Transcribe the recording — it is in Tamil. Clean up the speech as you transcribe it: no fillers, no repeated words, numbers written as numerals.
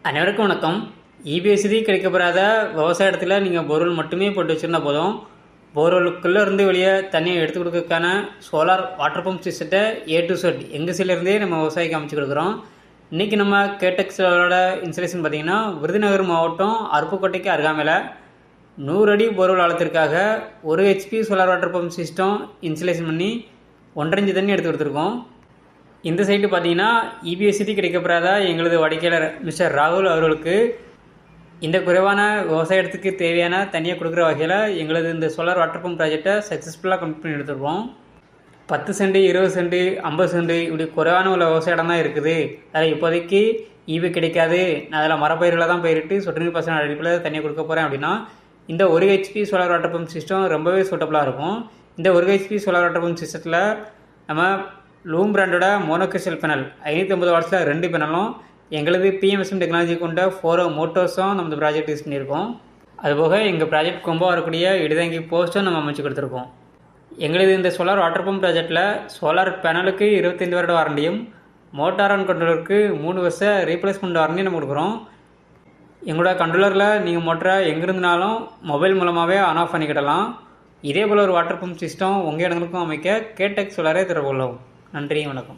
அனைவருக்கும் வணக்கம். இபிஎஸ்சி கிடைக்கப்பெறாத விவசாய இடத்துல நீங்கள் போர்வெல் மட்டுமே போட்டு வச்சுருந்தா போதும். போர்வெலுக்குள்ளே இருந்து வெளியே தண்ணியை எடுத்து கொடுக்கறதுக்கான சோலார் வாட்டர் பம்ப் சிஸ்டத்தை A to Z எங்கள் சைட்லேருந்தே நம்ம விவசாயிக்கு அமைச்சு கொடுக்குறோம். இன்றைக்கி நம்ம கேடெக்ஸோட இன்ஸ்டலேஷன் பார்த்திங்கன்னா விருதுநகர் மாவட்டம் அருப்புக்கோட்டைக்கு அருகாமையில் 100 அடி போர்வெல் ஆழத்திற்காக 1 HP solar water pump system installation பண்ணி 1.5 இன்ச் தண்ணி எடுத்து கொடுத்துருக்கோம். இந்த சைட்டு பார்த்தீங்கன்னா இபிஎஸ்சி கிடைக்கப்பெறாத எங்களது வாடிக்கையாளர் மிஸ்டர் ராகுல் அவர்களுக்கு இந்த குறைவான விவசாய இடத்துக்கு தேவையான தண்ணியை கொடுக்குற வகையில் எங்களது இந்த சோலார் வாட்டர் பம்ப் ப்ராஜெக்டை சக்ஸஸ்ஃபுல்லாக கம்ப்ளீட் பண்ணி எடுத்துருக்கோம். 10 சென்ட் 20 சென்ட் 50 சென்ட் இப்படி குறைவான உள்ள விவசாய இடம் தான் இருக்குது. அதில் இப்போதைக்கு ஈபி கிடைக்காது, நான் அதில் மரப்பயிர்களை தான் பயிரிட்டு சொட்டு நீர் பாசன அடிப்பில் தண்ணியை கொடுக்க போகிறேன் அப்படின்னா இந்த 1 HP solar water pump system ரொம்பவே சூட்டபுளாக இருக்கும். இந்த 1 HP சோலார் வாட்டர் பம்ப் சிஸ்டத்தில் நம்ம லூம் பிராண்டோட மோனோகிறிஸ்டல் பேனல் 550 வாட்ஸில் 2 பேனலும் எங்களது PMSM டெக்னாலஜி கொண்ட 4 மோட்டர்ஸும் நம்ம ப்ராஜெக்ட் யூஸ் பண்ணியிருக்கோம். அதுபோக எங்கள் ப்ராஜெக்ட் கொம்போ வரக்கூடிய இடுதாங்கி போஸ்ட்டும் நம்ம அமைச்சு கொடுத்துருக்கோம். எங்களது இந்த சோலார் வாட்டர் பம்ப் ப்ராஜெக்டில் சோலார் பேனலுக்கு 25 வருட வாரண்டியும் மோட்டார் அண்ட் கண்ட்ரோலருக்கு 3 வருஷ ரீப்ளேஸ்மெண்ட் வாரண்டியும் நம்ம கொடுக்குறோம். எங்களோட கண்ட்ரோலரில் நீங்கள் மோட்டரை எங்கிருந்தாலும் மொபைல் மூலமாகவே ஆன் ஆஃப் பண்ணிக்கிடலாம். இதே போல் ஒரு வாட்டர் பம்ப் சிஸ்டம் உங்கள் இடங்களுக்கும் அமைக்க கேடெக் சோலாரே திறவுள்ளோம். நன்றி, வணக்கம்.